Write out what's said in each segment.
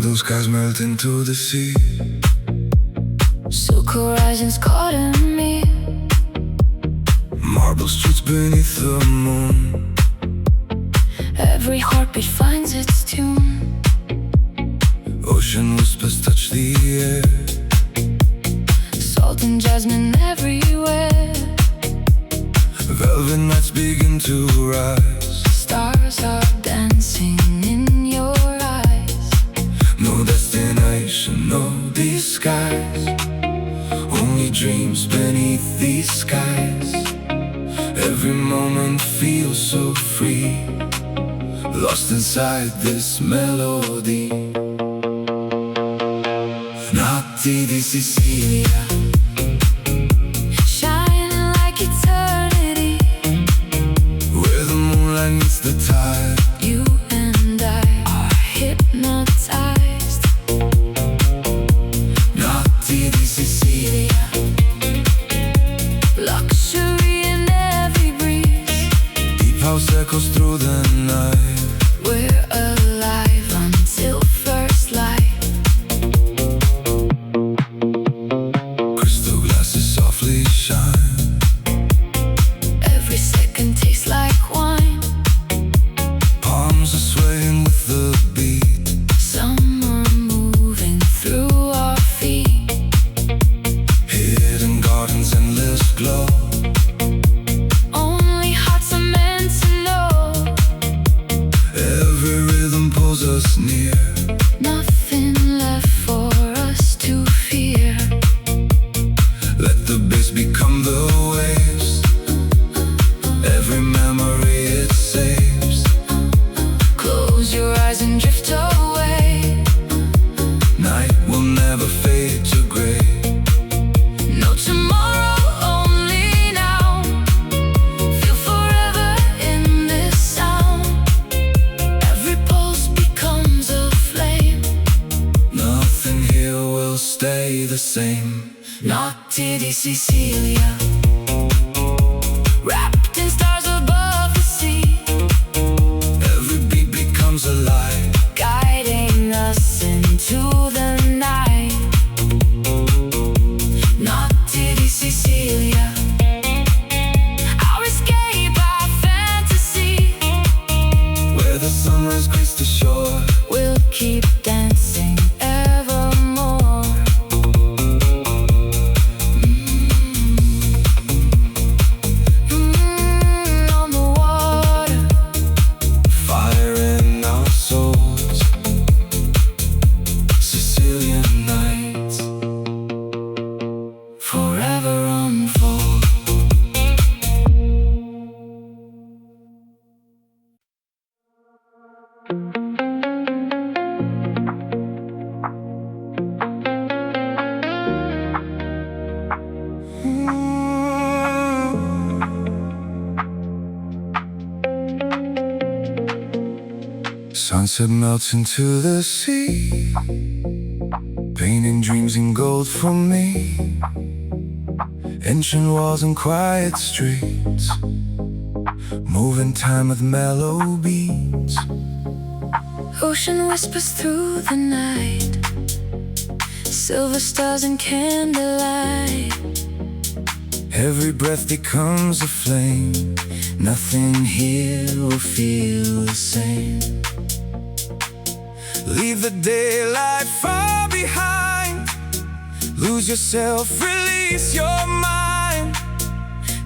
Blue skies melt into the sea. Silk horizons caught in me. Marble streets beneath the moon. Every heartbeat finds its tune. Ocean whispers touch the air. Salt and jasmine everywhere. Velvet nights begin to rise. Stars are dancing in your eyes. No destination, no disguise. Only dreams beneath these skies. Every moment feels so free, lost inside this melody. Notti di Sicilia, shining like eternity. where the moonlight meets the tide. You and I are hypnotized. Notti di Sicilia, Luxury in every breeze. deep house echoes through the night. We're alive until first light. Crystal glasses softly shine. Every second tastes like wine. Palms are swaying with the beat. Summer moving through our feet. Hidden gardens, endless glow. Only hearts are meant to know. Every rhythm pulls us near. Nothing left for us to fear. Let the bass become the waves. Every memory it saves. Close your eyes and drift away. Night will never fade to gray. No tomorrow, only now. Feel forever in this sound. Every pulse becomes a flame. Nothing here will stay the same. Notti di Sicilia, wrapped in stars above the sea. Every beat becomes alive. Guiding us into the night. Notti di Sicilia, our escape, our fantasy. Where the sunrise greets the shore. We'll keep dancing evermore. On the water, Fire in our souls. Sicilian nights forever unfold. Sunset melts into the sea, painting dreams in gold for me. Ancient walls and quiet streets, moving time with mellow beats. Ocean whispers through the night. Silver stars and candlelight. Every breath becomes a flame. Nothing here will feel the same. Leave the daylight far behind. Lose yourself, release your mind.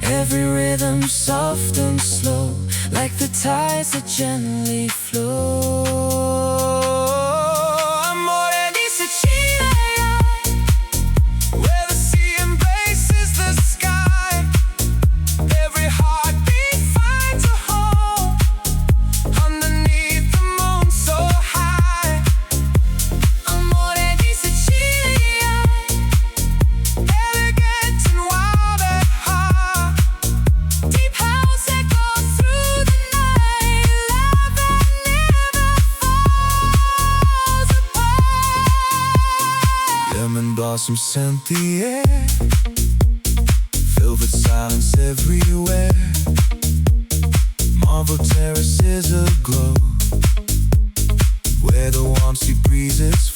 Every rhythm soft and slow, like the tides that gently flow. Amore di Sicilia, Where the sea embraces the sky. Every heartbeat finds a home underneath the moon so high. amore di Sicilia, Elegant and wild at heart. deep house echoes through the night. Love that never falls apart. Lemon blossoms scent the air. Velvet silence everywhere. Marble terraces aglow, where the warm sea breezes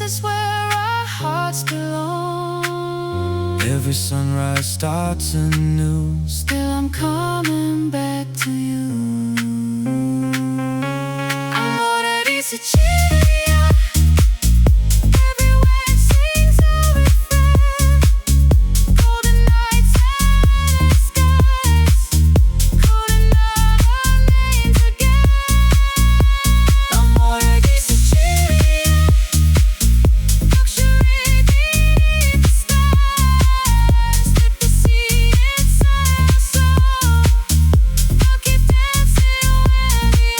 is where our hearts belong. Every sunrise starts anew. Still I'm coming back to you. Amore di Sicilia, every word sings a refrain. Golden nights and skies, could never meet again. Amore di Sicilia, luxury beneath the stars, with the sea inside our soul. I'll keep dancing with you.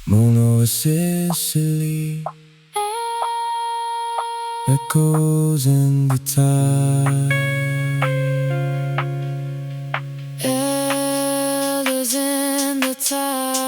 Moon over Sicily, echoes in the tide. Elders in the tide.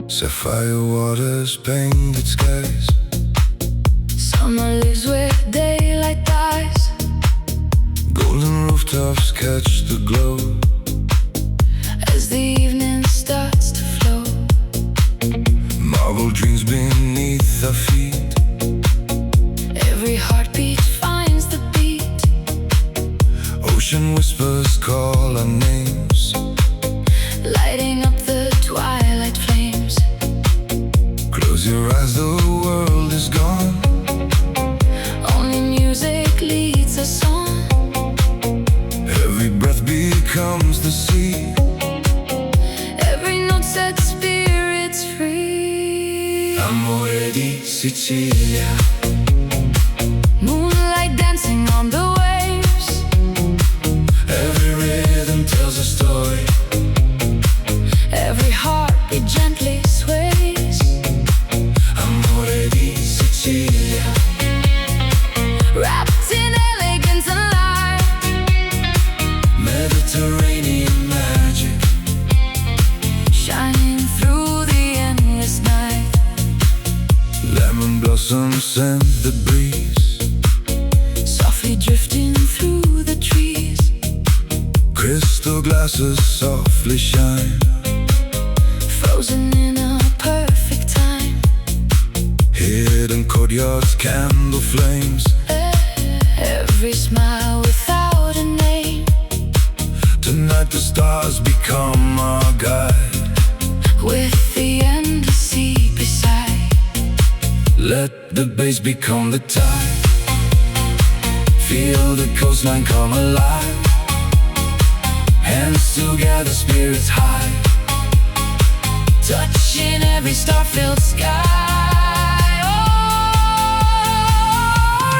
Sapphire waters, painted skies. Summer lives where daylight dies. Golden rooftops catch the glow As the evening starts to flow. marble dreams beneath our feet. Every heartbeat finds the beat. Ocean whispers call our names, Lighting up the twilight flames. close your eyes, the world is gone. Only music leads us on. Every breath becomes the sea. Every note sets spirits free. Amore di Sicilia. Moonlight dancing on the waves. Every rhythm tells a story. Every heartbeat gently sways. Amore di Sicilia. Wrapped in elegance and light. Mediterranean magic. Shining through the endless night. Lemon blossoms scent the breeze. Softly drifting through the trees. Crystal glasses softly shine. Frozen in a perfect time. Hidden courtyards, candle flames. Every smile without a name. Tonight the stars become our guide. With the endless sea beside. Let the bass become the tide. Feel the coastline come alive. Hands together, spirits high. Touching every star-filled sky. Oh,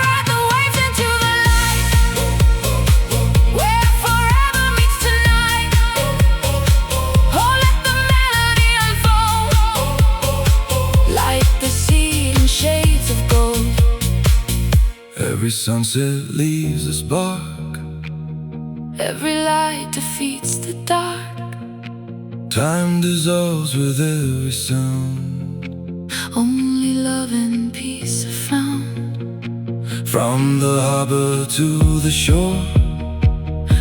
ride the waves into the light. Where forever meets tonight. Oh, let the melody unfold. Like the sea in shades of gold. Every sunset leaves a spark. Every light defeats the dark. Time dissolves with every sound. Only love and peace are found. From the harbor to the shore.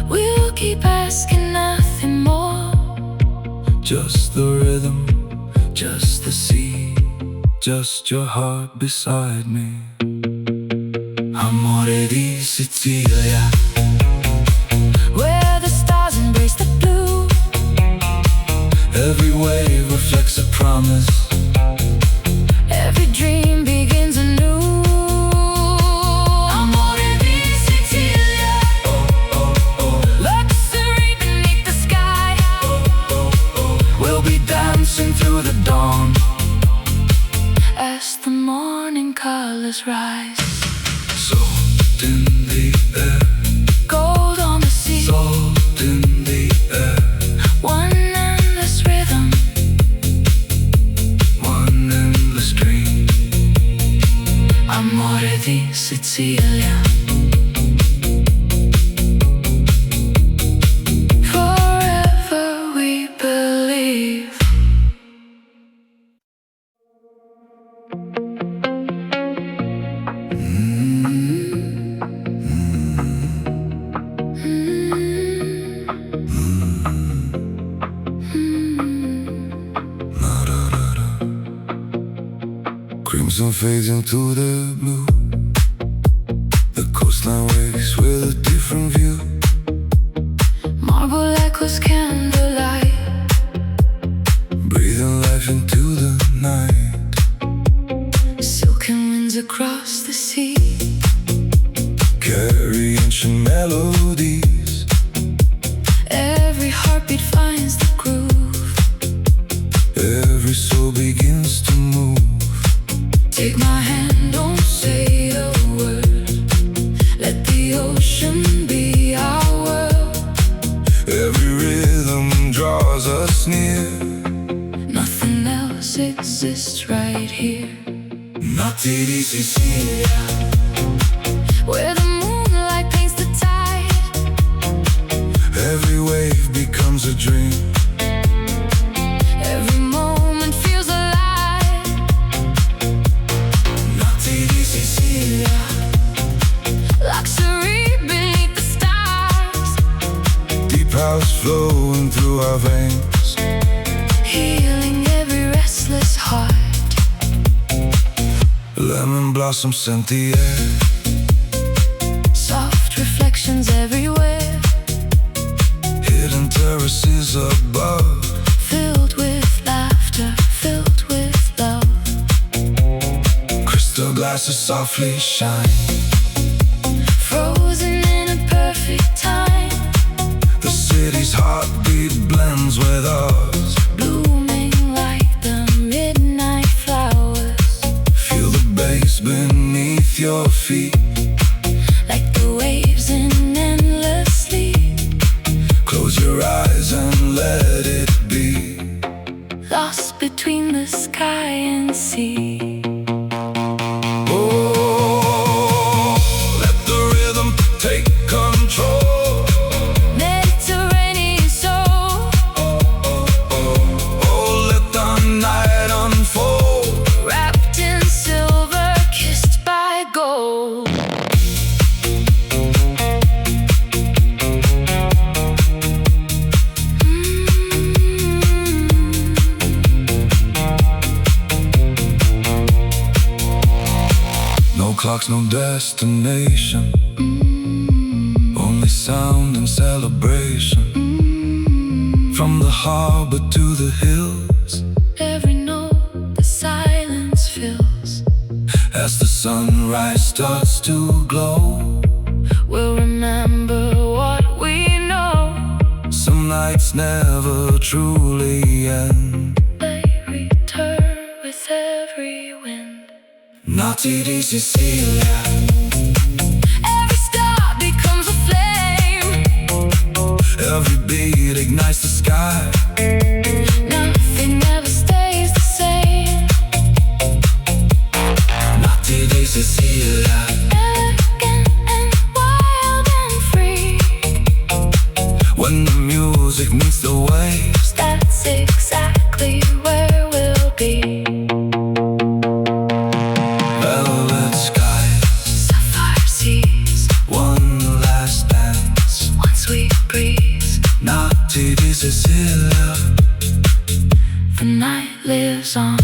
We'll keep asking nothing more. Just the rhythm, just the sea, just your heart beside me. Amore di Sicilia. Where the stars embrace the blue. Every wave reflects a promise. Every dream begins anew. Amore di Sicilia. Luxury beneath the sky. We'll be dancing through the dawn. As the morning colors rise. Salt in the air, Gold on the sea. salt in the air. One endless rhythm. One endless dream. Amore di Sicilia. Forever we believe. Crimson fades into the blue. The coastline wakes with a different view. Marble echoes candlelight. Breathing life into the night. Silken winds across the sea. Carry ancient melodies. Every heartbeat finds the groove. Every soul begins to move. Take my hand, don't say a word. Let the ocean be our world. Every rhythm draws us near. Nothing universe exists right here. Notti di Sicilia, where the moonlight paints the tide. every wave becomes a dream. Every moment feels alive. Notti di Sicilia, Luxury beneath the stars. deep house flowing through our veins, Healing every restless heart. lemon blossoms scent the air, Soft reflections everywhere. hidden terraces above, Filled with laughter, filled with love. crystal glasses softly shine. Frozen in a perfect time. The city's heartbeat blends with ours. Blooming like the midnight flowers. Feel the bass beneath your feet, Like the waves in endless sleep. close your eyes and let it be. Lost between the sky and sea. Oh, let the rhythm take control. Mediterranean soul. Oh, let the night unfold. Wrapped in silver, kissed by gold. No clocks, no destination, only sound and celebration. From the harbor to the hills, Every note the silence fills. as the sunrise starts to glow, We'll remember what we know. some nights never truly end. They return with every wind. Notti di Sicilia, Every star becomes a flame. every beat ignites the sky. Nothing ever stays the same. Notti di Sicilia, Elegant and wild and free. when the music meets the waves, That's exactly where we'll be. velvet skies, Sapphire seas, one last dance. one sweet breeze. Notti di Sicilia, The night lives on.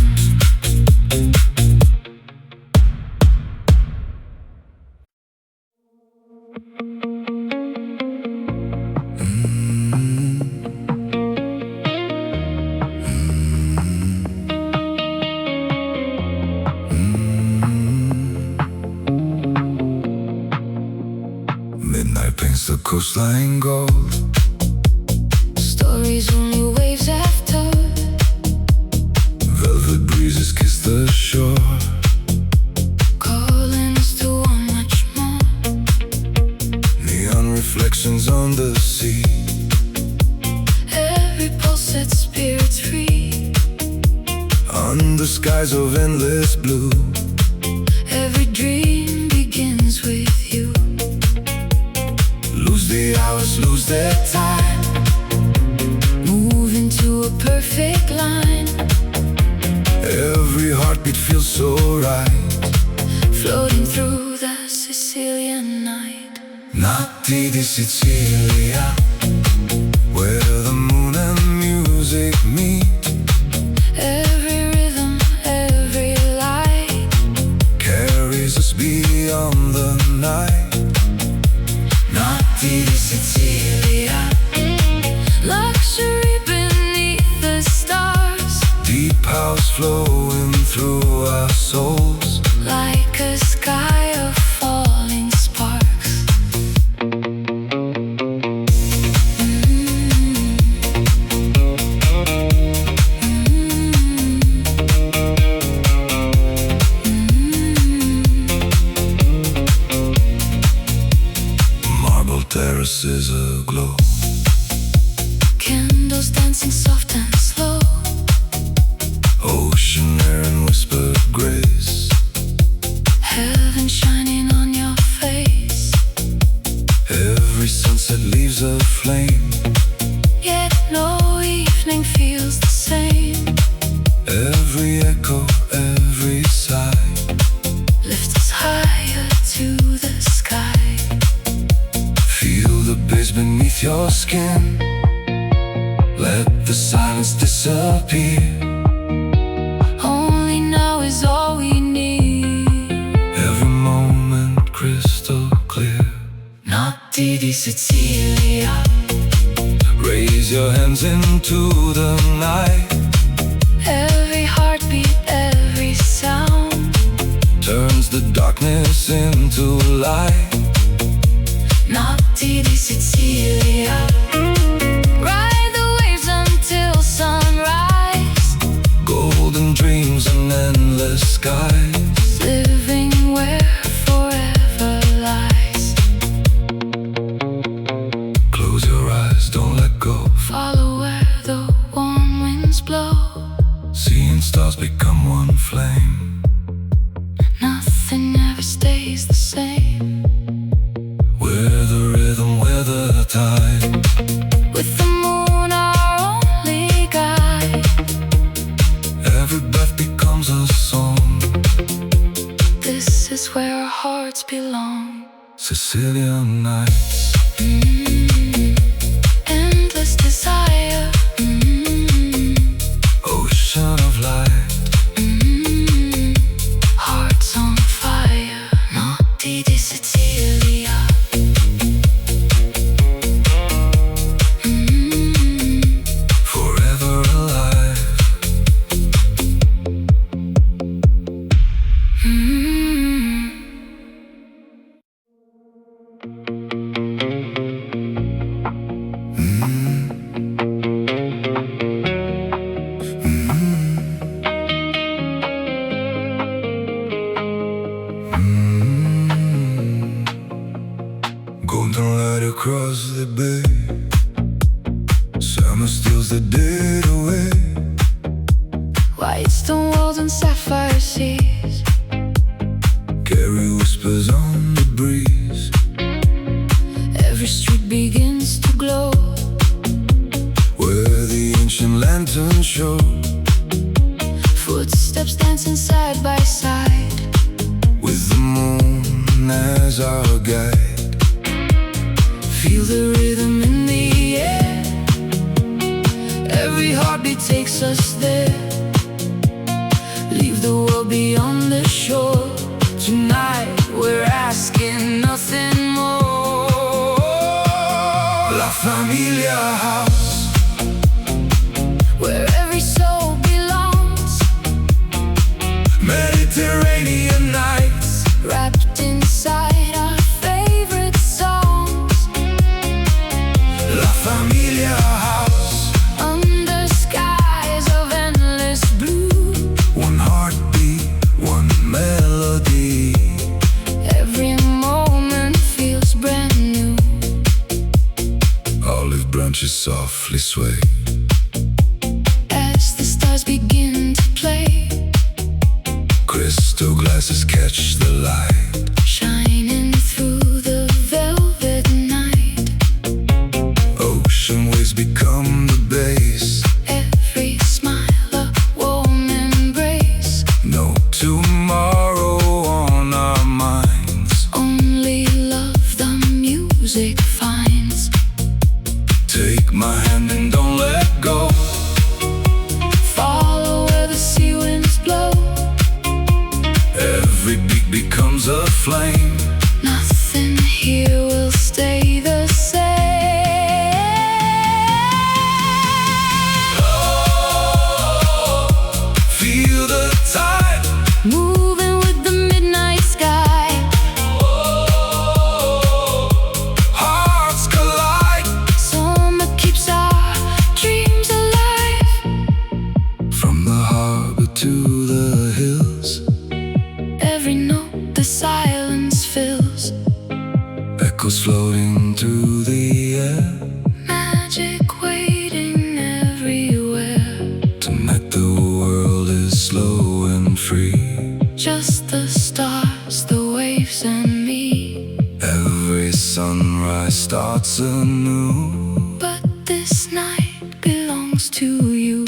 midnight paints the coastline gold. Stories only waves have told. Velvet breezes kiss the shore, Calling us to want much more. neon reflections on the sea. Every pulse sets spirits free. Under skies of endless blue, Every dream begins with you. lose the hours, lose their time. Move into a perfect line. Every heartbeat feels so right. Floating through the Sicilian night. Notti di Sicilia, where the moon and music meet. Every rhythm, every light. Carries us beyond the night. Notti di Sicilia, Luxury beneath the stars. deep house flowing through our souls. Like a sky of falling sparks. Marble terraces aglow, Candles dancing soft and slow. every echo, every sigh. Lift us higher to the sky. Feel the bass beneath your skin. Let the silence disappear. Only now is all we need. Every moment crystal clear. Notti di Sicilia. Raise your hands into the night. Every heartbeat, every sound Turns the darkness into light. Notti di Sicilia. Ride the waves until sunrise. Golden dreams and endless skies. Living where forever lies. Close your eyes, don't let go. Follow where the warm winds blow. Seeing stars become one flame. Nothing ever stays the same. We're the rhythm, we're the tide. With the moon our only guide. Every breath becomes a song. This is where our hearts belong. Sicilian nights. Endless desire. Ocean of light. Hearts on fire. Notti di Sicilia. Forever alive. Golden light across the bay. Summer steals the dead away. White stone walls and sapphire seas. Carry whispers on the breeze. Every street begins to glow. Where the ancient lanterns show. Footsteps dancing side by side. With the moon as our guide. Feel the rhythm in the air. Every heartbeat takes us there. Leave the world beyond the shore. Tonight we're asking nothing more. La Familia House. Where every soul belongs. Mediterranean nights. Wrapped inside our favorite songs. La Familia House. Under skies of endless blue. One heartbeat, one melody. Every moment feels brand new. Olive branches softly sway. As the stars begin to play. Crystal glasses catch the light. Shining through the velvet night. Ocean waves become the bass. Every smile a warm embrace. No tomorrow on our minds. Only love the music finds. Take my hand and don't let go. Follow where the sea winds blow. Every beat becomes a flame. Nothing here will stay the same. Oh, feel the tide. Moving with the midnight sky. Oh, hearts collide. Summer keeps our dreams alive. From the harbor to the hills. Every note the silence fills. Echoes floating through the air. Magic waiting everywhere. Tonight the world is slow and free. Just the stars, the waves and me. Every sunrise starts anew. But this night belongs to you.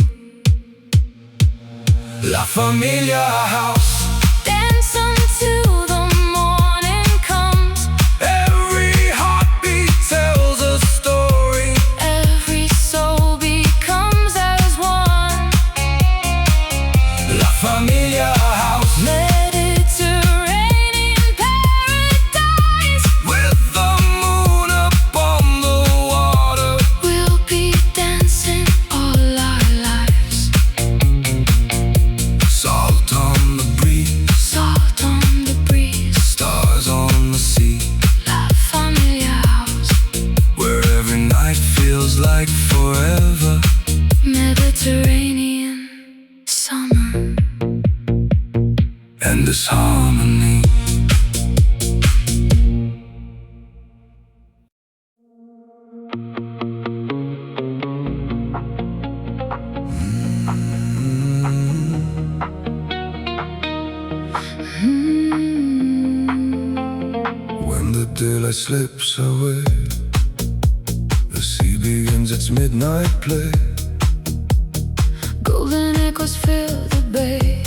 La La Familia House. Dance until the morning comes. Every heartbeat tells a story. Every soul becomes as one. La Familia House. Mediterranean paradise. With the moon upon the water. We'll be dancing all our lives. Salt on the breeze. Salt on the breeze. Stars on the sea. La Familia House. Where every night feels like forever. Mediterranean summer. And this harmony. When the daylight slips away, the sea begins its midnight play. Golden echoes fill the bay.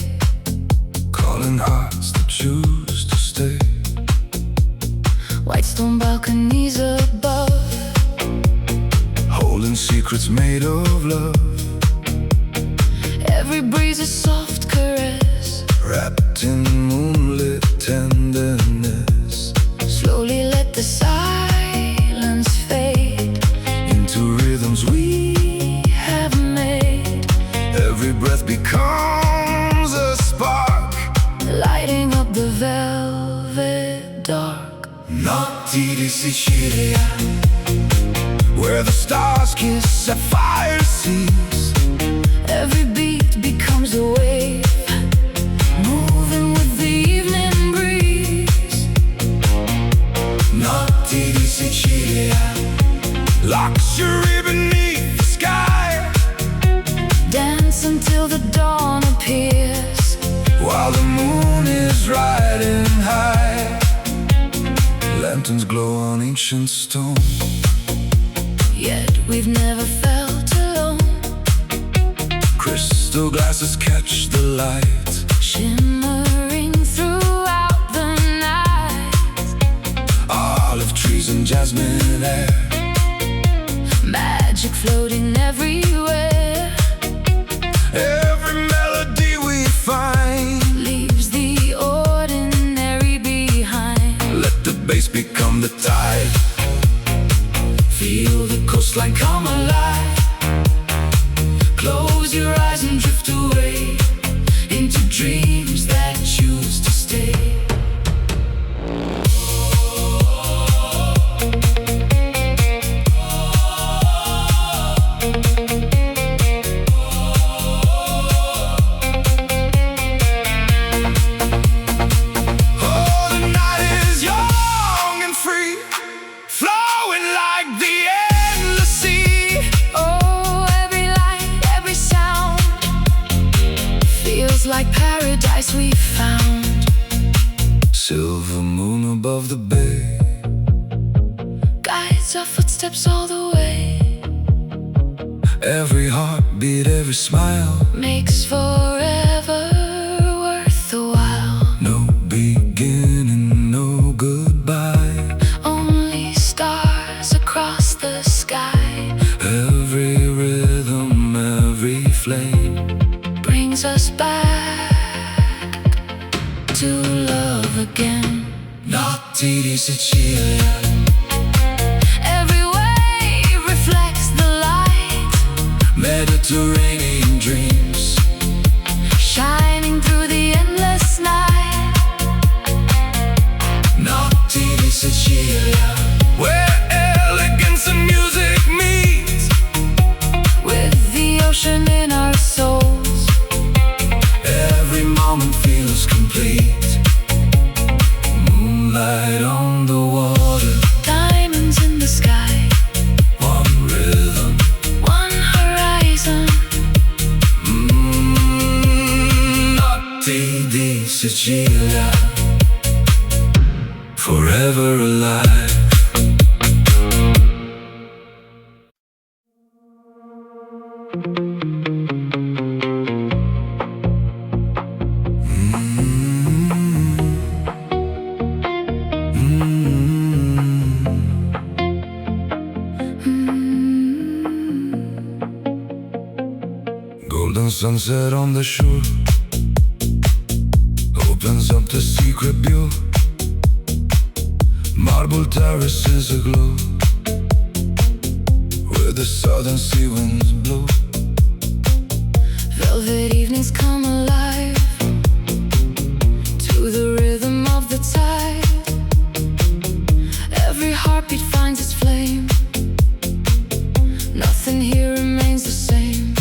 Calling hearts that choose to stay. White stone balconies above. Holding secrets made of love. Every breeze a soft caress. Wrapped in moonlit tenderness. Slowly let the silence fade Into rhythms we have made. Every breath becomes a spark. Lighting up the velvet dark. Notti di Sicilia, where the stars kiss sapphire seas. Every beat becomes a wave, moving with the evening breeze. Notti di Sicilia, luxury beneath the sky. Dance until the dawn appears. While the moon is riding high. Lanterns glow on ancient stone. Yet we've never felt alone. Crystal glasses catch the light. Shimmering throughout the night. Olive trees and jasmine air. Magic floating everywhere. Every melody we find Leaves the ordinary behind. let the bass become the tide. Feel the coastline come alive. Close your eyes and drift away into dreams that choose to stay. Oh, the night is young and free, flowing like the endless sea. Oh, every light, every sound feels like paradise we found. Silver moon above the bay. Guides our footsteps all the way. Every heartbeat, every smile. Makes forever worth the while. No beginning, no goodbye. Only stars across the sky. Every rhythm, every flame Brings us back to love again. Notti di Sicilia, Every wave reflects the light. Mediterranean dreams. Shining through the endless night. Notti di Sicilia, where elegance and music meet. With the ocean in our souls. Every moment feels complete. Moonlight on the water. Diamonds in the sky. One rhythm, One horizon. Notti di Sicilia, forever alive. sunset on the shore opens up the secret view. Marble terraces aglow where the southern sea winds blow. Velvet evenings come alive to the rhythm of the tide. Every heartbeat finds its flame. Nothing here remains the same.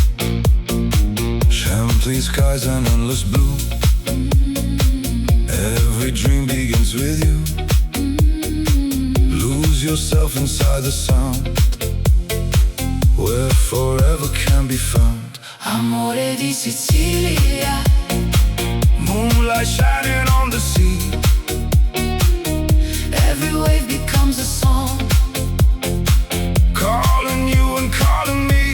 Champagne skies and endless blue. Every dream begins with you. Lose yourself inside the sound where forever can be found. Amore di Sicilia, Moonlight shining on the sea. every wave becomes a song, Calling you and calling me.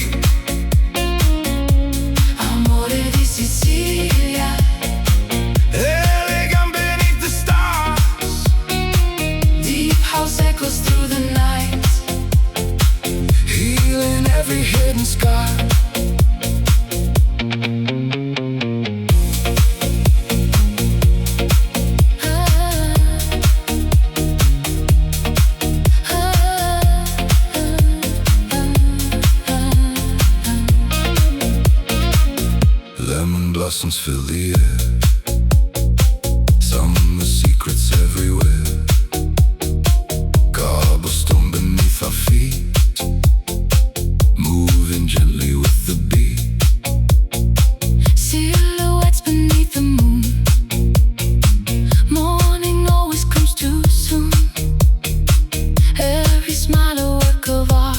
Amore di Sicilia, Elegant beneath the stars. deep house echoes through the night. Healing every hidden scar. Lemon blossoms fill the air. Summer secrets everywhere. Cobblestone beneath our feet, moving gently with the beat. Silhouettes beneath the moon. Morning always comes too soon. Every smile a work of art.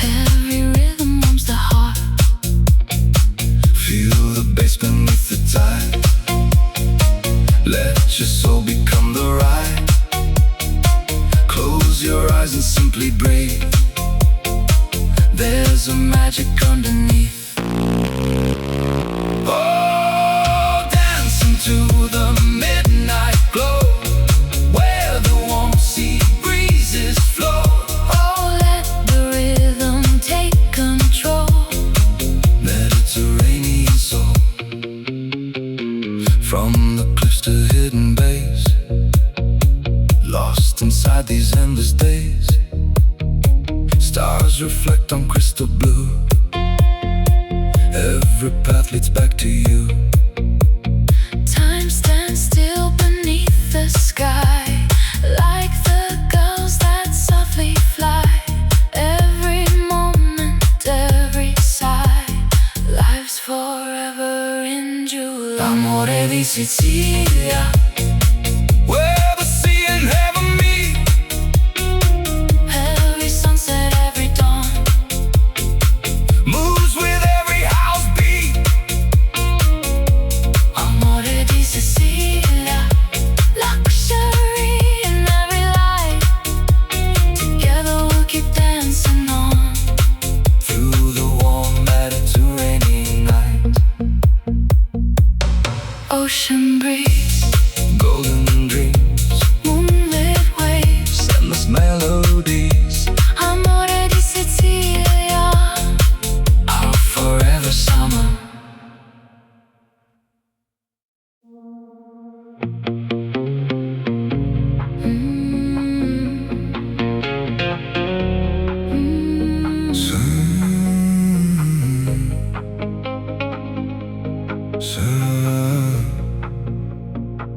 Every rhythm warms the heart. Feel the bass beneath the tide. Let your soul become the ride. Close your eyes and simply breathe. There's a magic underneath. Oh, dancing to the midnight glow, where the warm sea breezes flow. Oh, let the rhythm take control. Mediterranean soul. From the cliffs to hidden bays, lost inside these endless days. Stars reflect on crystal blue. Every path leads back to you. Time stands still beneath the sky, like the gulls that softly fly. Every moment, every sigh, life's forever in July. Amore di Sicilia, where the sea and heaven meet. Every sunset, every dawn, Moves with every house beat. Amore di Sicilia, luxury in every light. Together we'll keep dancing on. Through the warm Mediterranean night. Ocean breeze, Golden dreams, moonlit waves, endless melodies. Amore di Sicilia, Our forever summer.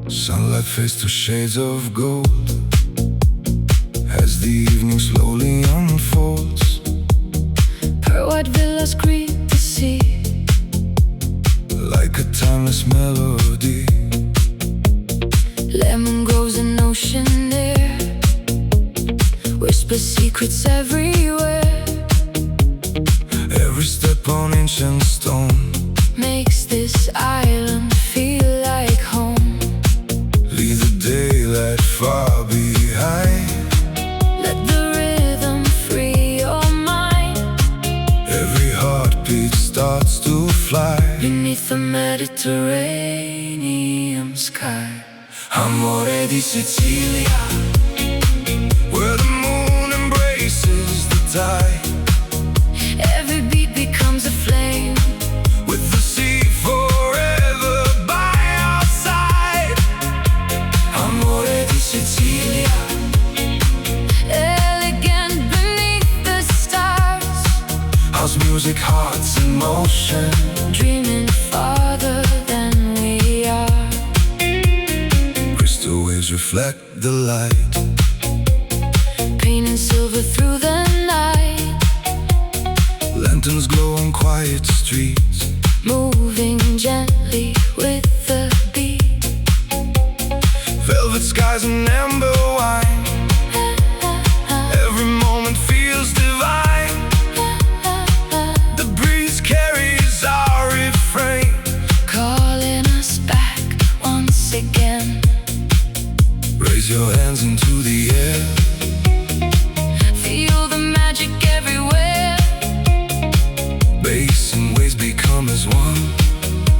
Sunlight fades to shades of gold as the evening slowly unfolds. Pearl white villas greet the sea. Like a timeless melody, Lemon grows in ocean air, whisper secrets everywhere. every step on ancient stone Makes this island feel like home. leave the daylight far behind. Let the rhythm free your mind. Every heartbeat starts to fly Beneath the Mediterranean sky. Amore di Sicilia, where the moon embraces the tide. Every beat becomes a flame. motion, dreaming farther than we are. Crystal waves reflect the light, Painting silver through the night, lanterns glow on quiet streets, moving gently with the beat. velvet skies and amber wine, every moment feels divine. The breeze carries our refrain, Calling us back once again. raise your hands into the air, Feel the magic everywhere, bass and waves become as one,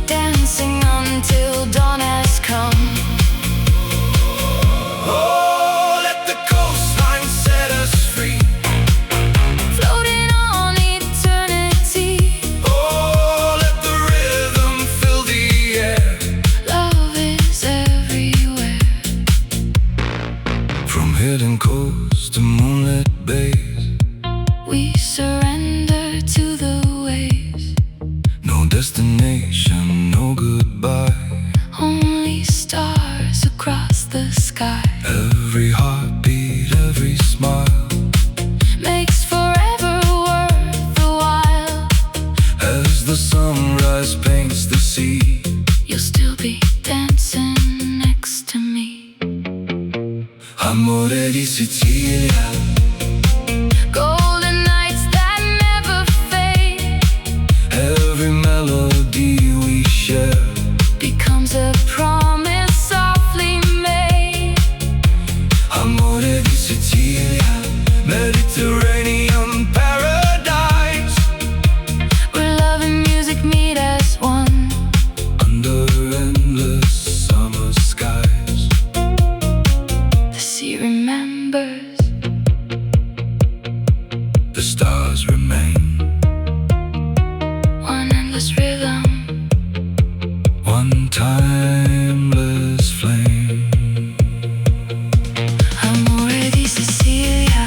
dancing until dawn has come. oh, let the coastline set us free, Floating on eternity, oh, let the rhythm fill the air. love is everywhere. From hidden coasts to moonlit bays, We surrender to the waves, no destination, no goodbye. only stars across the sky. Every heartbeat, every smile, Makes forever worth the while. as the sunrise paints the sea. You'll still be dancing next to me. Amore di Sicilia, Golden nights that never fade, every melody we share, becomes a promise softly made. Amore di Sicilia, Mediterranean paradise, Where love and music meet as one. under endless summer skies. The sea remembers, The stars remain, one endless rhythm, one timeless flame. Amore di Sicilia.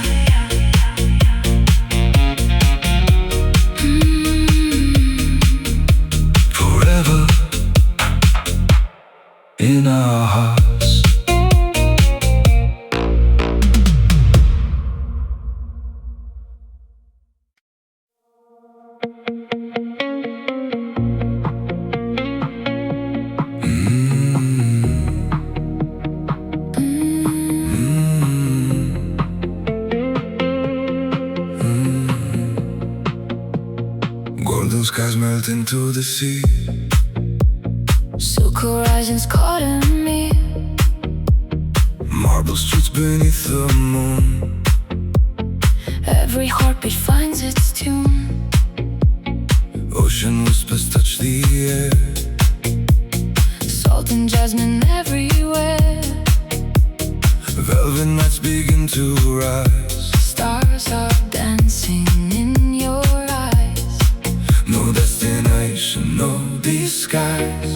Forever in our hearts. Golden skies melt into the sea, Silk horizons caught in me, marble streets beneath the moon. every heartbeat finds its tune. Ocean whispers touch the air, Salt and jasmine everywhere, velvet nights begin to rise. stars are dancing in your eyes. No destination, no disguise,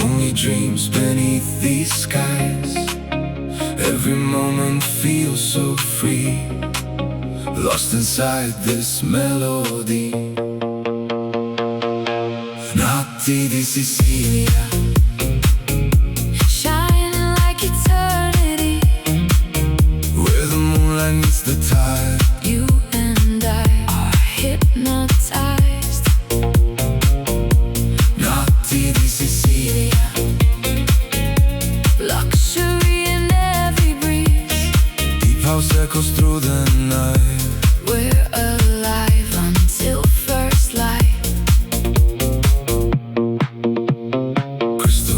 only dreams beneath these skies. Every moment feels so free, lost inside this melody. Notti di Sicilia, Shining like eternity, where the moonlight meets the tide. you and I are hypnotized. Notti di Sicilia, Luxury in every breeze, deep house echoes through the night. we're alive until first light. Crystal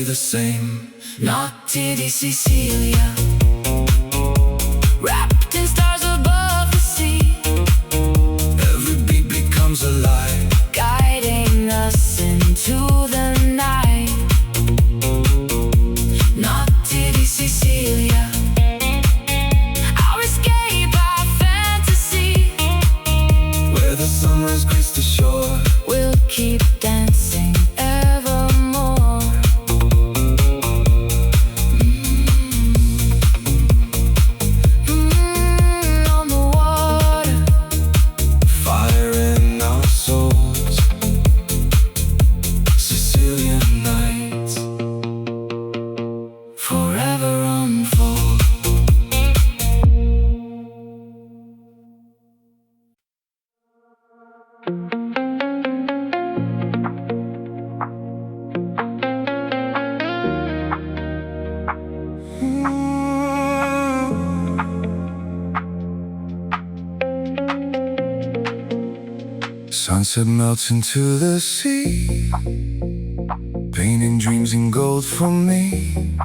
the same. Notti di Sicilia, wrapped in stars above the sea. Every beat becomes a light, Guiding us into the night. Notti di Sicilia, our escape, our fantasy. where the sunrise greets the shore. We'll keep dancing evermore. On the water, Fire in our souls, Sicilian nights forever unfold. Sunset melts into the sea, painting dreams in gold for me.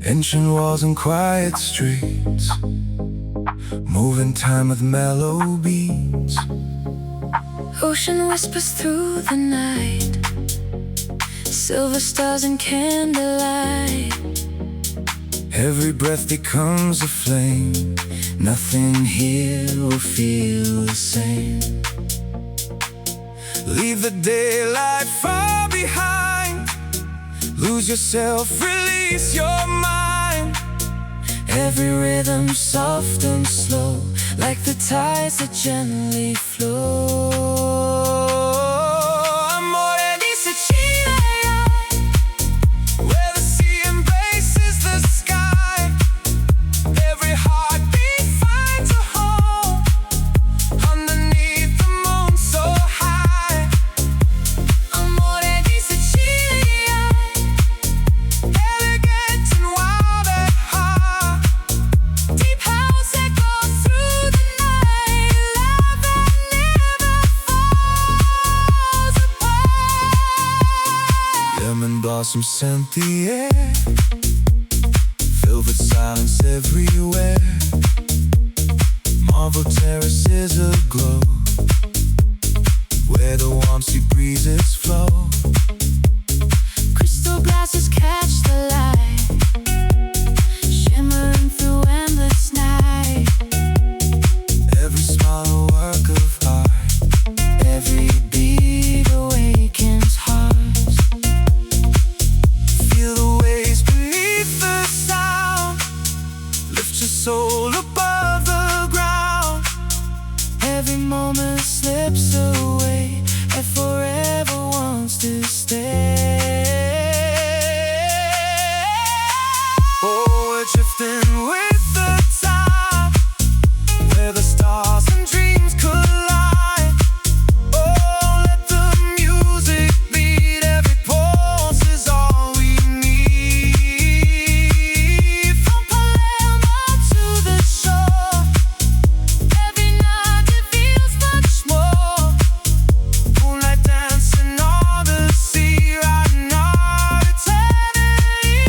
Ancient walls and quiet streets, moving time with mellow beats. Ocean whispers through the night, silver stars and candlelight. Every breath becomes a flame, nothing here will feel the same. Leave the daylight far behind, lose yourself, release your mind. Every rhythm soft and slow, like the tides that gently flow. Amore di Sicilia, where the sea embraces the sky. Every heartbeat finds a home underneath the moon so high. Amore di Sicilia, Elegant and wild at heart, deep house echoes through the night. Love that never falls apart. lemon blossoms scent the air, velvet silence everywhere. Marble terraces aglow, where the warm sea breezes flow. Crystal glasses catch the light, shimmering through endless night. Every smile a work of art, Every beat awakens hearts. feel the waves beneath the sound. Lift your soul above the ground. Every moment slips away and forever wants to stay. Oh, we're drifting with the tide, where the stars and dreams collide. Oh, let the music beat, every pulse is all we need. From Palermo to the shore, every night it feels much more. Moonlight dancing on the sea, riding our eternity.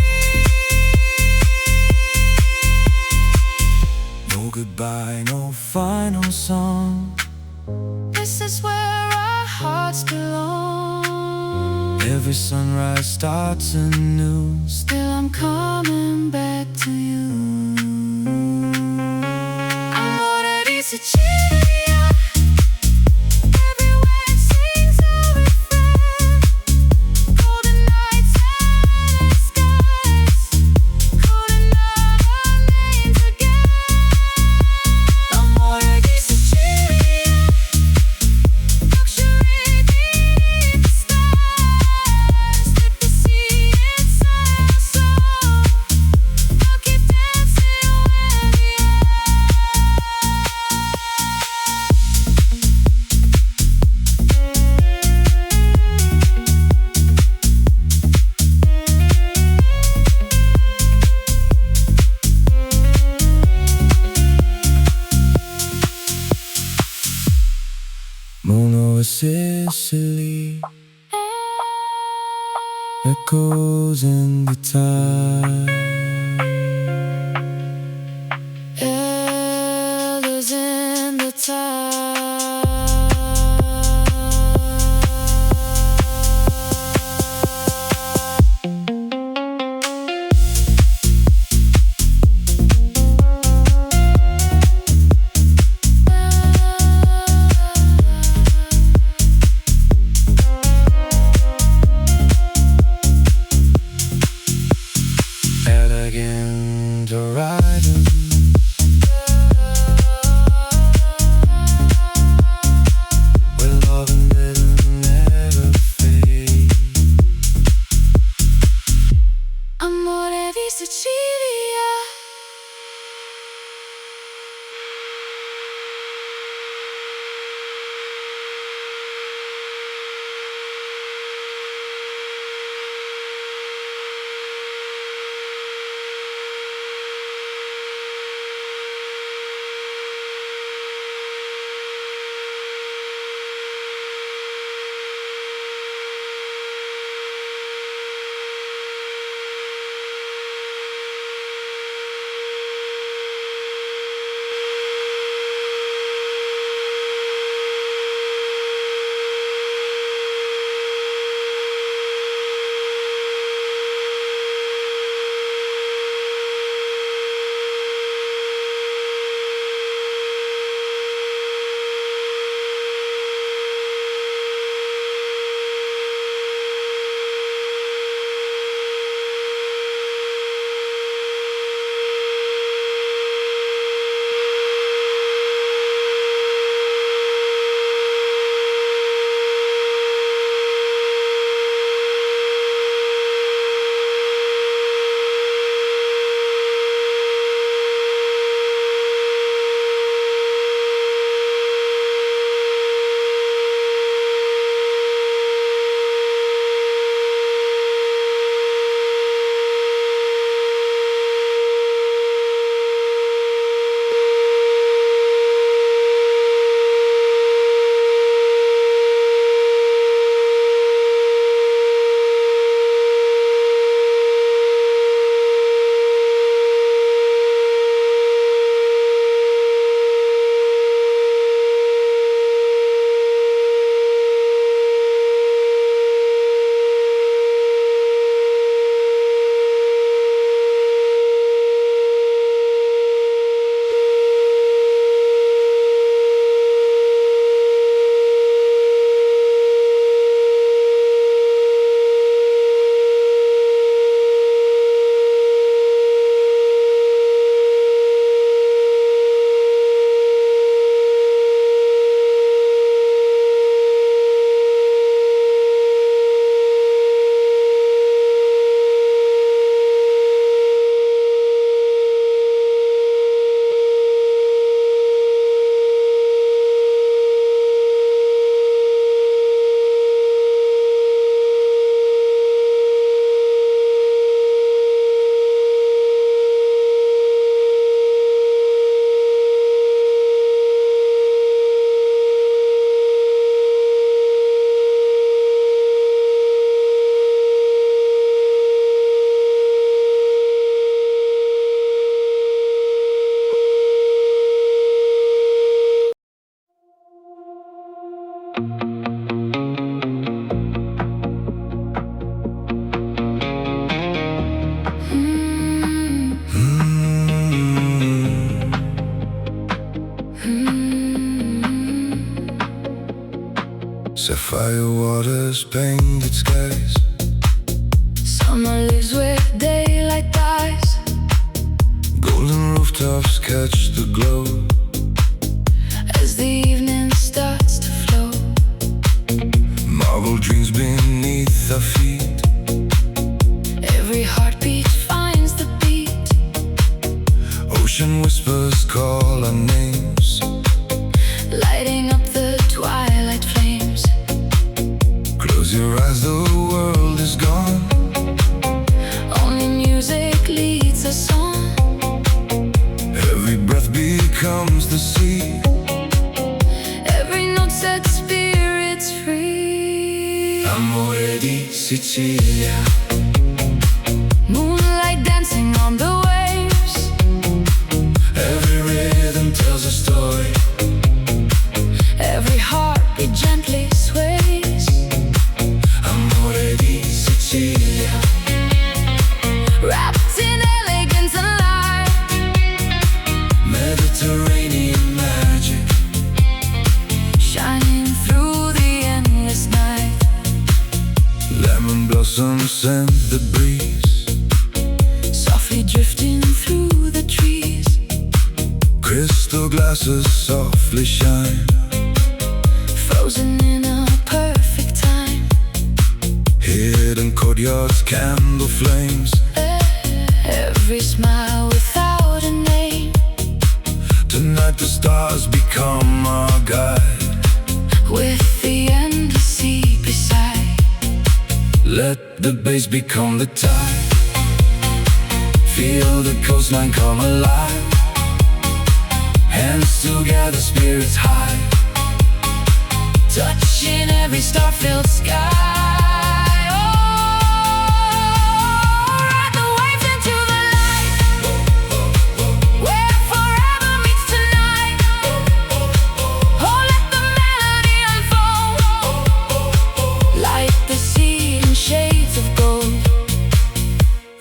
No goodbye, no final song. This is where our hearts belong. Every sunrise starts anew. Still I'm coming back to you. Amore di Sicilia, every wave sings a refrain. Golden nights and skies, calling out our names again. Amore di Sicilia, luxury beneath the stars. Let the sea inside our soul. I'll keep dancing where we are. Moon over Sicily, echoes in the tide. Elders in the tide. Elegant horizon, where love and rhythm never fade. Amore di Sicilia. Sapphire waters, painted skies. Summer lives where daylight dies. Golden rooftops catch the glow As the evening starts to flow. marble dreams beneath our feet. Every heartbeat finds the beat. Ocean whispers call our names, Lighting up the twilight flames. close your eyes, the world is gone. Only music leads us on. Every breath becomes the sea. Every note sets spirits free. Amore di Sicilia. glasses softly shine, frozen in a perfect time. hidden courtyards, candle flames, Every smile without a name. tonight the stars become our guide. With the endless sea beside, Let the bass become the tide. Feel the coastline come alive. Hands together, spirits high, touching every star-filled sky.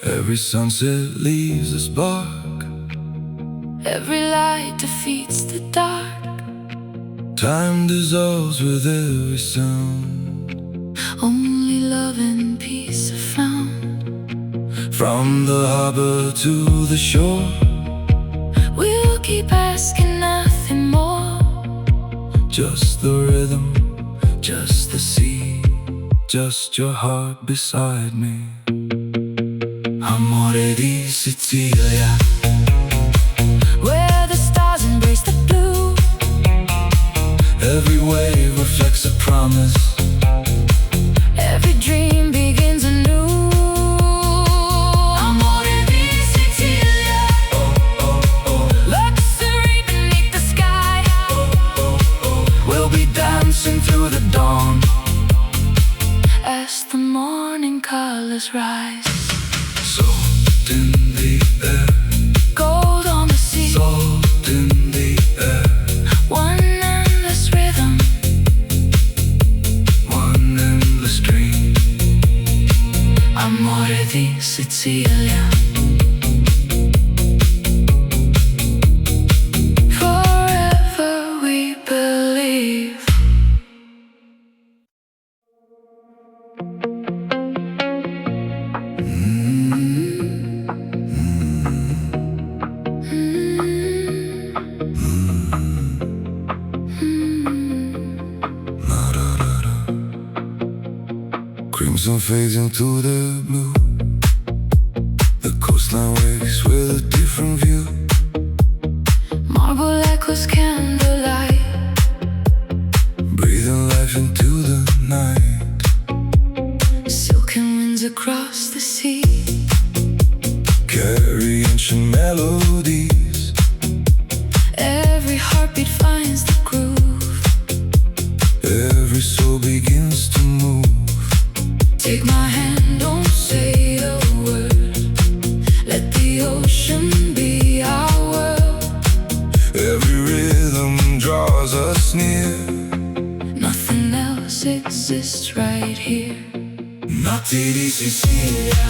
Every sunset leaves a spark. Every light defeats the dark. Time dissolves with every sound. Only love and peace are found. From the harbor to the shore, We'll keep asking nothing more. just the rhythm, just the sea, just your heart beside me. Amore di Sicilia, Where the stars embrace the blue. every wave reflects a promise. Every dream begins anew. Amore di Sicilia, luxury beneath the sky. We'll be dancing through the dawn, As the morning colors rise, salt in the air, gold on the sea. salt in the air, One endless rhythm, one endless dream. amore di Sicilia. Forever we believe. Crimson fades into the blue. The coastline wakes with a different view. Marble echoes candlelight, Breathing life into the night. silken winds across the sea. Carry ancient melodies. Every heartbeat finds the groove. Every soul begins to move. Take my hand, don't say a word. Let the ocean be our world. Every rhythm draws us near. Nothing else exists right here. Notti di Sicilia,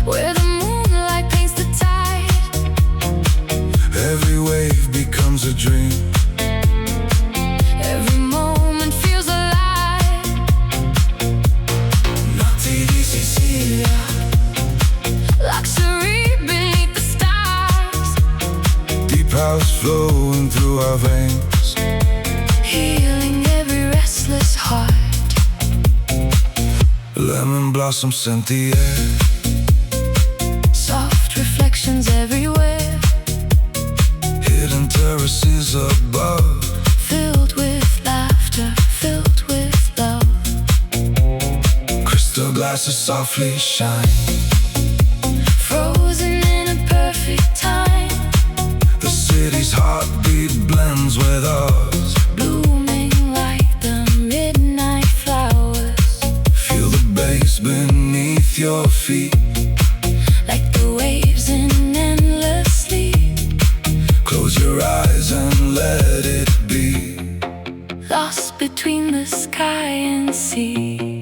Where the moonlight paints the tide. every wave becomes a dream. Every moment feels alive. Notti di Sicilia, Luxury beneath the stars. deep house flowing through our veins. Healing every restless heart. Lemon blossom scent the air. Soft reflections everywhere. Hidden terraces above. Filled with laughter, filled with love. Crystal glasses softly shine. Frozen in a perfect time. The city's heartbeat blends with ours. Blooming like the midnight flowers. Feel the bass beneath your feet. Like the waves in endless sleep. Close your eyes and let it be. Lost between the sky and sea.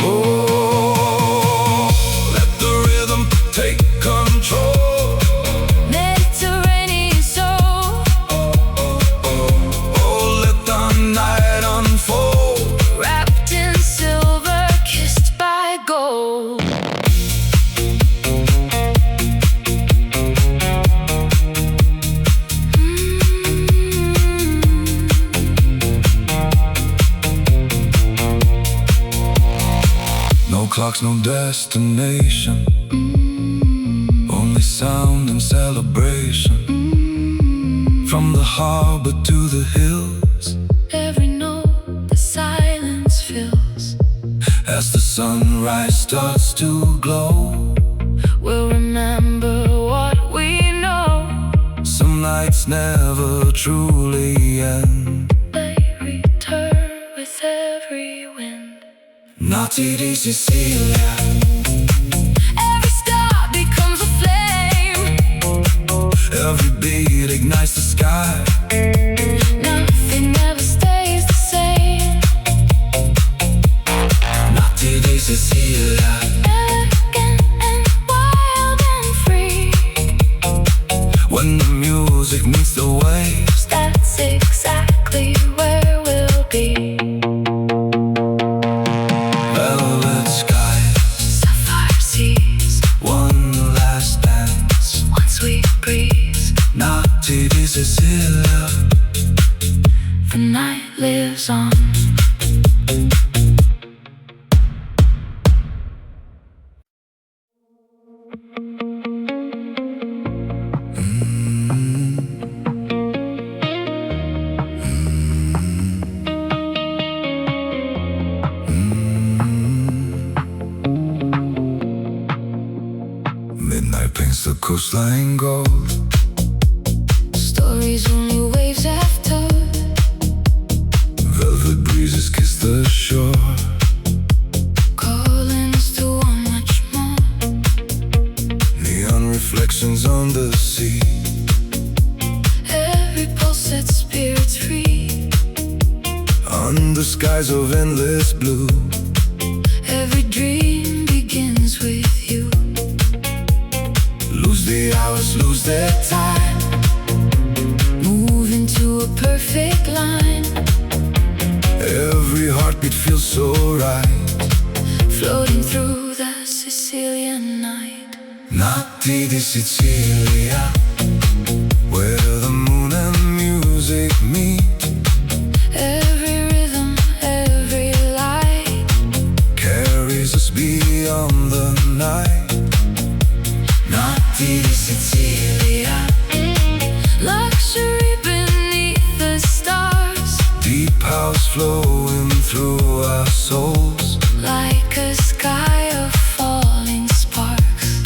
Oh, let the rhythm take control. Mediterranean soul. Oh, let the night unfold. Wrapped in silver, kissed by gold. talks, no destination. Only sound and celebration. From the harbor to the hills, every note the silence fills. as the sunrise starts to glow, We'll remember what we know. some nights never truly end. They return with every wind. Notti di Sicilia. Every star becomes a flame. Every beat ignites the sky. Nothing ever stays the same. Notti di Sicilia. Elegant and wild and free. When the music meets the waves, That's exactly where we'll be. velvet skies, Sapphire seas, one last dance. one sweet breeze. Notti di Sicilia. The night lives on. Midnight paints the coastline gold. Stories only waves have told. Velvet breezes kiss the shore. Callings to want much more. Neon reflections on the sea. Every pulse sets spirits free. Under skies of endless blue, Every dream begins with you. lose the hours, lose their time. Move into a perfect line. Every heartbeat feels so right. Floating through the Sicilian night. Notti di Sicilia, where the moon and music meet. Every rhythm, every light. Carries us beyond the night. Notti di Sicilia. Luxury beneath the stars. Deep house flowing through our souls. Like a sky of falling sparks.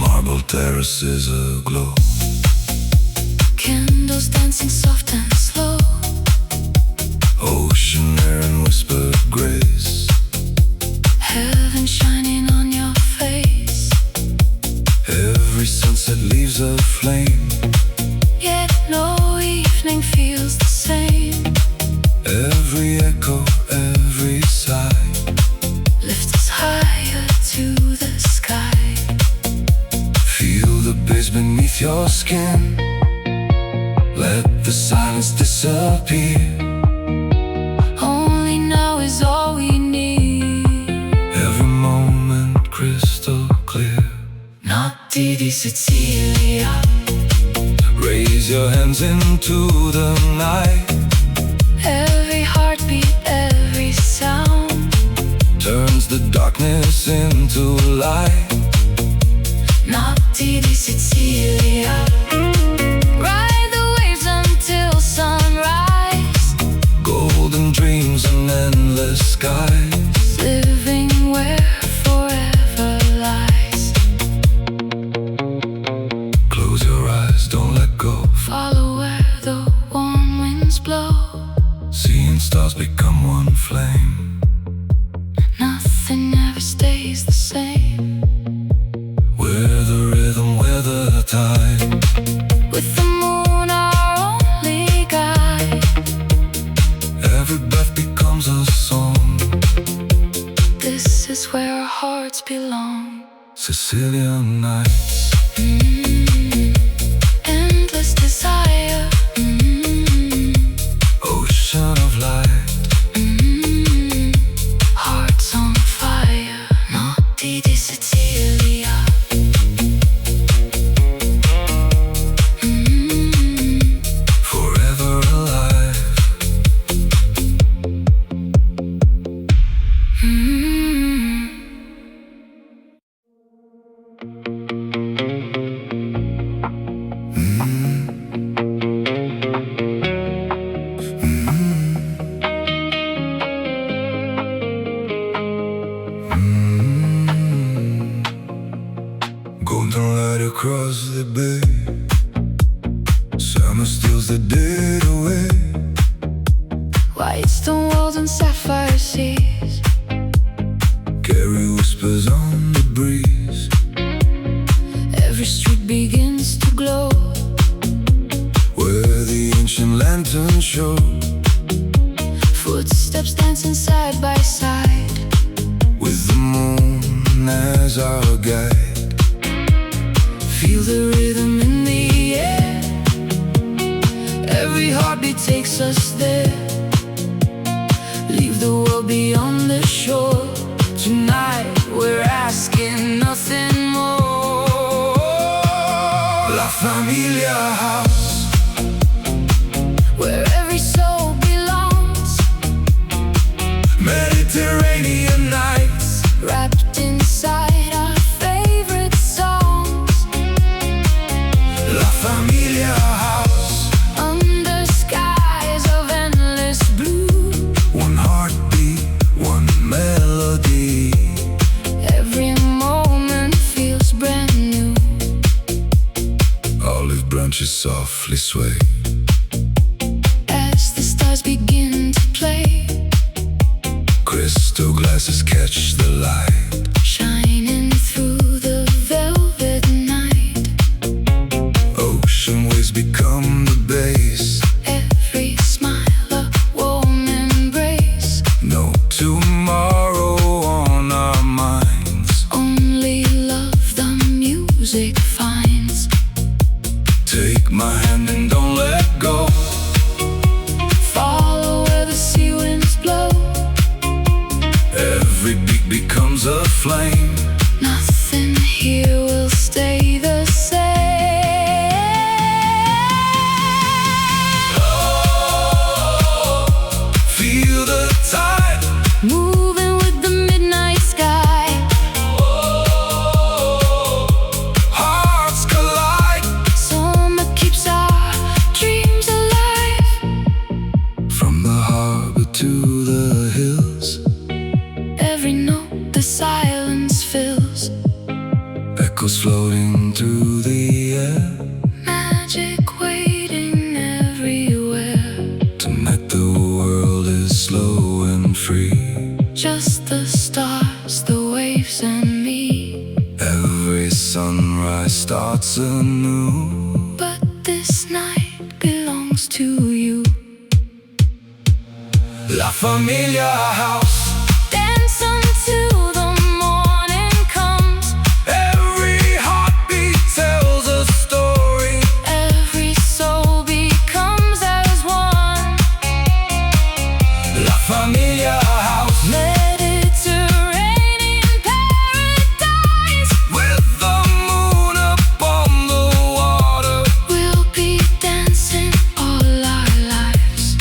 Marble terraces aglow. Candles dancing soft and slow. Ocean air and whispered grace. Heaven shining on your face. Every sunset leaves a flame. Yet no evening feels the same. Every echo, every sigh. Lift us higher to the sky. Feel the bass beneath your skin. Let the silence disappear. Only now is all we need. Every moment crystal clear. Notti di Sicilia. Raise your hands into the night. Every heartbeat, every sound. Turns the darkness into light. Notti di Sicilia. Ride the waves until sunrise. Golden dreams and endless skies. Living where forever lies. Close your eyes, don't let go. Follow where the warm winds blow. Seeing stars become one flame. Nothing ever stays the same. We're the rhythm, we're the tide. With the moon our only guide. Every breath becomes a song. This is where our hearts belong. Sicilian nights. Endless desire. Ocean of light. Hearts on fire. Notti di Sicilia. Forever alive. Golden light across the bay. Summer steals the dead away. White stone walls and sapphire seas. Carry whispers on the breeze. Every street begins to glow. Where the ancient lanterns show. Footsteps dancing side by side. With the moon as our guide. Feel the rhythm in the air. Every heartbeat takes us there. Leave the world beyond the shore. Tonight we're asking nothing more. La Familia House. Where every soul belongs. Mediterranean nights. Wrapped inside our favorite songs. La Familia House. Under skies of endless blue. One heartbeat, one melody. Every moment feels brand new. Olive branches softly sway. As the stars begin to play. Crystal glasses catch the light. Shining through the velvet night. Ocean waves become the base. Every smile a warm embrace. No tomorrow on our minds. Only love the music finds. Take my hand and don't let go. Follow where the sea winds blow. Every beat becomes a flame. Nothing here will stay the same. Feel the tide. Moving with the midnight sky. Hearts collide. Summer keeps our dreams alive. From the harbor to the hills. Every note the silence fills. Echoes floating through the air. Magic waiting everywhere. Tonight the world is slow and free. Just the stars, the waves and me. Every sunrise starts anew. But this night belongs to you. La Familia House. Dance until the morning comes. Every heartbeat tells a story. Every soul becomes as one. La Familia House. Mediterranean paradise. With the moon upon the water. We'll be dancing all our lives.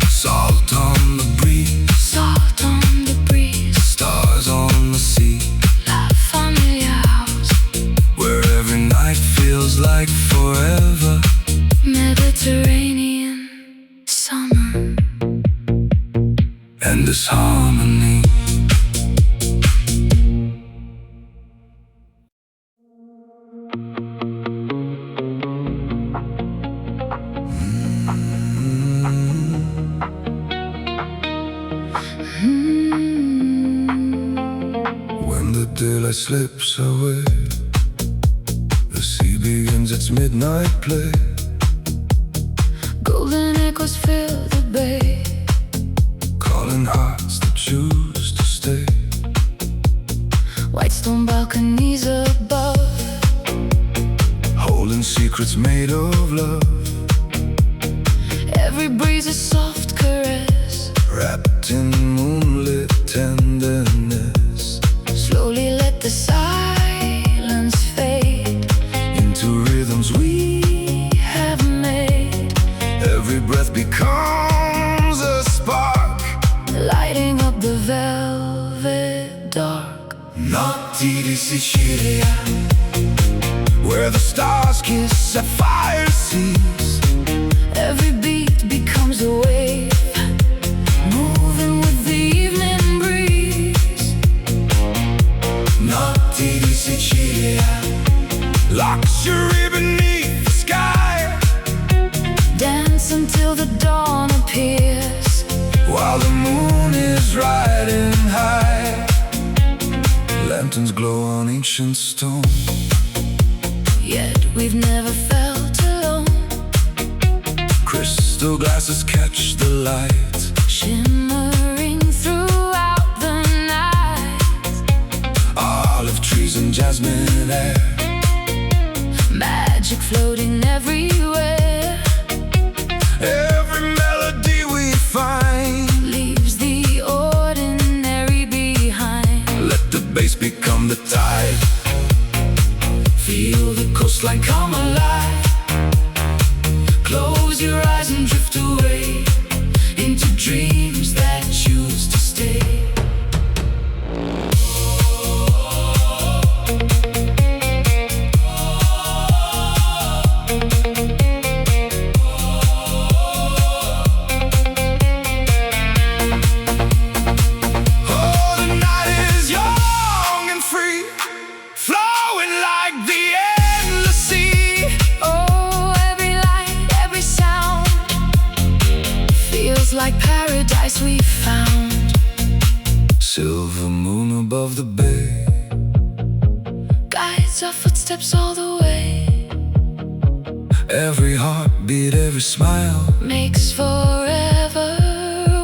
Salt on the breeze. Salt on the breeze. Stars on the sea. La Familia House. Where every night feels like forever. Mediterranean summer. And this harmony. When the daylight slips away, the sea begins its midnight play. Golden echoes fill the bay. Calling hearts that choose to stay. White stone balconies above. Holding secrets made of love. Every breeze a soft caress. Wrapped in moonlit tenderness. Notti di Sicilia, where the stars kiss sapphire seas. Every beat becomes a wave, moving with the evening breeze. Notti di Sicilia, luxury beneath the sky. Dance until the dawn appears, while the moon is riding high. Lanterns glow on ancient stone, yet we've never felt alone. crystal glasses catch the light, Shimmering throughout the night. olive trees and jasmine air, Magic floating everywhere. every melody we find Leaves the ordinary behind. let the bass become the tide. Feel the coastline come alive. Close your eyes and drift away into dreams that choose to stay. Oh, the night is young and free, flowing like the endless sea. Oh, every light, every sound feels like paradise we found. Silver moon above the bay, Guides our footsteps all the way. every heartbeat, every smile. Makes forever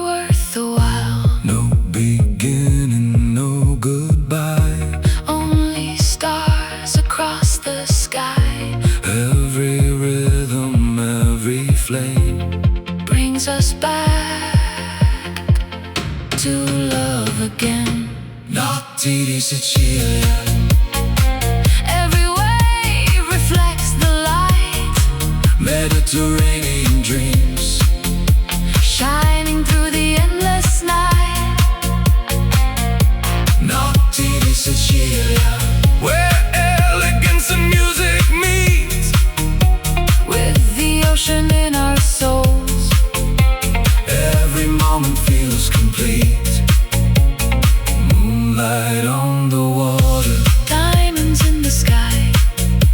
worth the while. No beginning, no goodbye. Only stars across the sky. Every rhythm, every flame Brings us back to love again. Notti di Sicilia, Every wave reflects the light, Mediterranean dreams, shining through the endless night. Notti di Sicilia, where elegance and music meet. With the ocean in our souls, Every moment feels complete. Moonlight on the water, diamonds in the sky,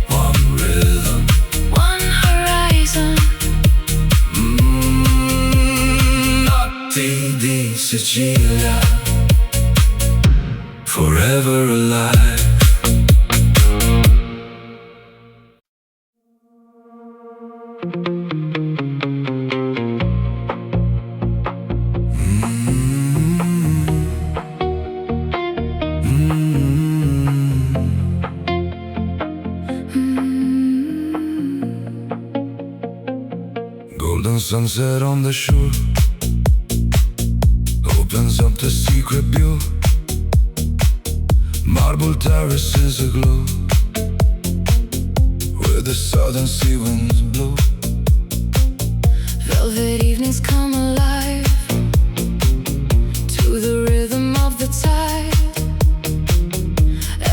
one rhythm, one horizon. Notti di Sicilia, forever alive. Golden sunset on the shore opens up the secret view. Marble terraces aglow where the southern sea winds blow. Velvet evenings come alive to the rhythm of the tide.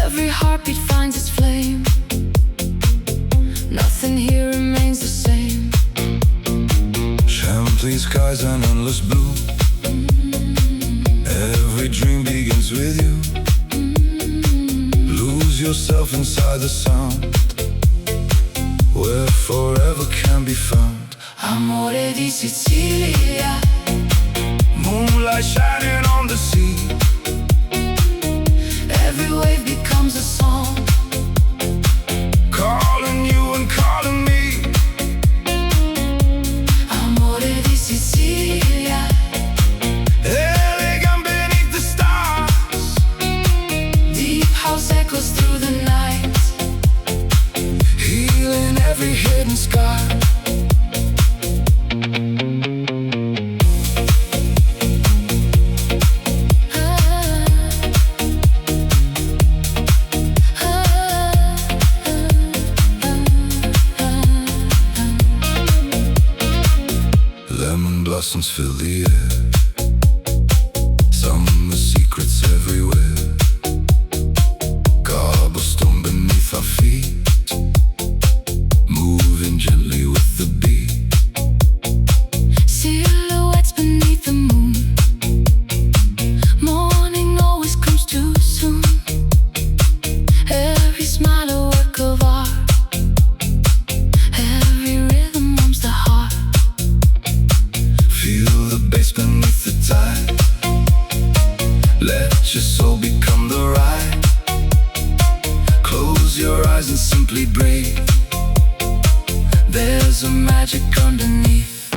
Every heartbeat finds its flame. Nothing here remains the same. Champagne skies and endless blue. Every dream begins with you. Lose yourself inside the sound where forever can be found. Amore di Sicilia, Moonlight shining on the sea. every wave becomes a song. Calling you and calling me. Amore di Sicilia, Elegant beneath the stars. deep house echoes through the night. Healing every hidden scar. Lemon blossoms fill the air. Summer secrets everywhere. simply brave. There's a magic underneath.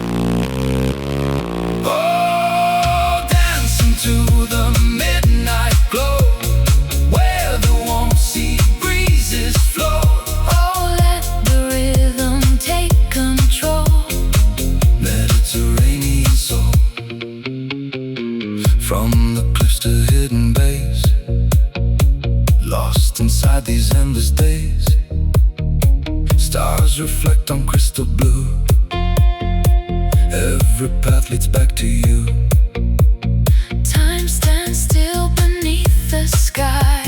Oh, dancing to the midnight glow, where the warm sea breezes flow. Oh, let the rhythm take control. Mediterranean soul. From the cliffs to hidden bays, lost inside these endless days. Stars reflect on crystal blue. Every path leads back to you. Time stands still beneath the sky,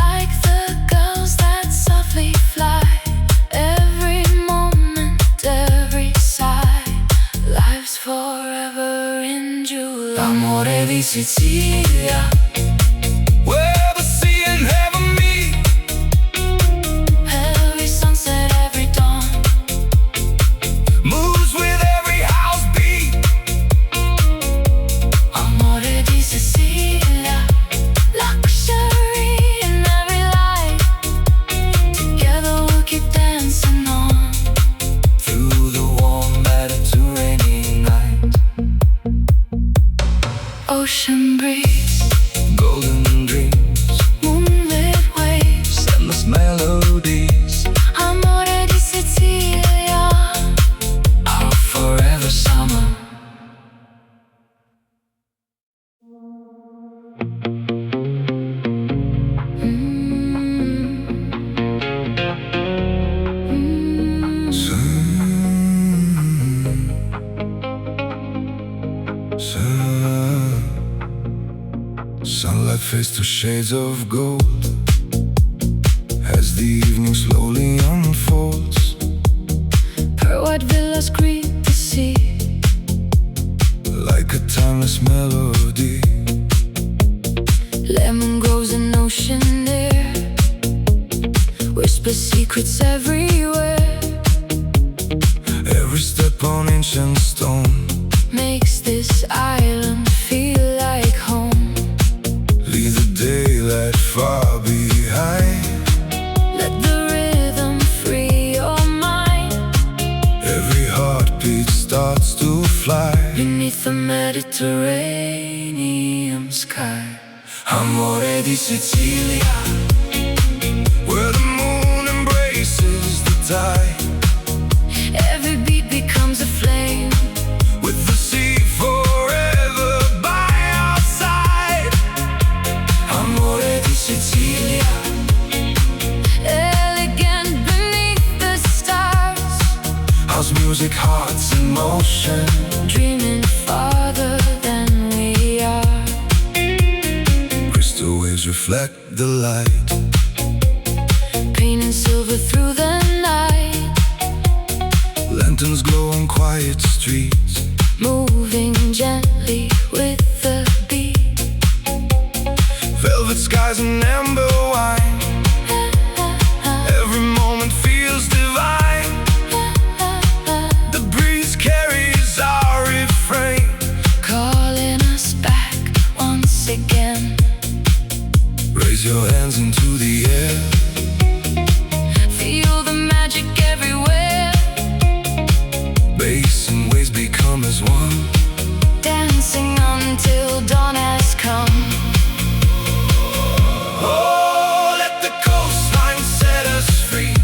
like the gulls that softly fly. Every moment, every sigh, life's forever in July. Amore di Sicilia, where the sea and heaven meet. Every sunset, every dawn, Moves with every house beat. amore di Sicilia, luxury in every light. Together we'll keep dancing on. Through the warm Mediterranean night. Ocean breeze, Golden dreams, moonlit waves, endless melodies. amore di Sicilia. Our forever summer. Sunlight fades to shades of gold as the evening slowly unfolds. Her white villas greet the sea, Like a timeless melody. lemon grows in ocean air, whisper secrets everywhere. Every step on ancient stone Makes this island feel like home. leave the daylight far behind. Let the rhythm free your mind. Every heartbeat starts to fly Beneath the Mediterranean sky. Amore di Sicilia, where the moon embraces the tide. Every beat becomes a flame, With the sea forever by our side. Amore di Sicilia, elegant beneath the stars. house music, hearts in motion. Dreaming farther than we are. Crystal waves reflect the light. Painting silver through the night. Lanterns glow on quiet streets. Moving gently with the beat. Velvet skies and amber wine. Every moment feels divine. The breeze carries our refrain. Calling us back once again. Raise your hands into the air. Feel the magic everywhere. Bass and waves become as one. Dancing until dawn has come. Oh, let the coastline set us free.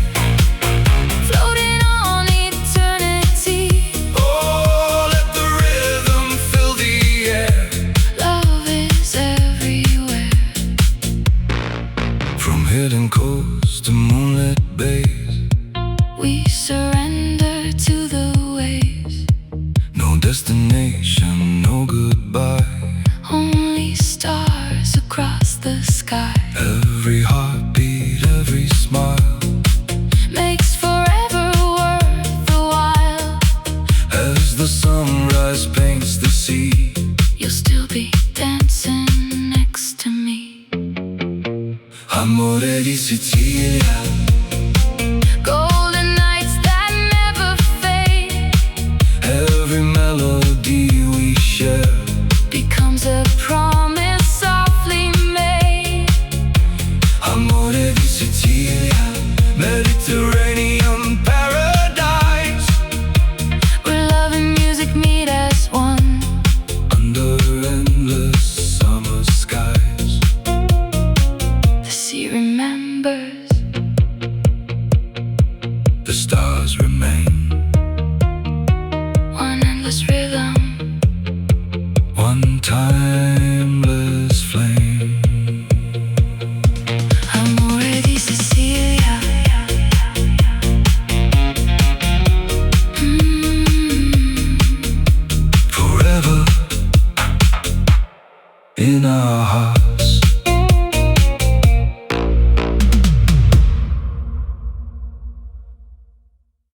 Floating on eternity. Oh, let the rhythm fill the air. Love is everywhere. From hidden coasts to moonlit bays, We surrender to the waves. no destination, no goodbye. Only stars across the sky. Every heartbeat, every smile, Makes forever worth the while. as the sunrise paints the sea. You'll still be dancing next to me. Amore di Sicilia, Golden nights that never fade. every melody we share. Becomes a promise softly made. Amore di Sicilia, Mediterranean paradise, where love and music meet as one. under endless summer skies. The sea remembers, The stars remain, one endless rhythm. one time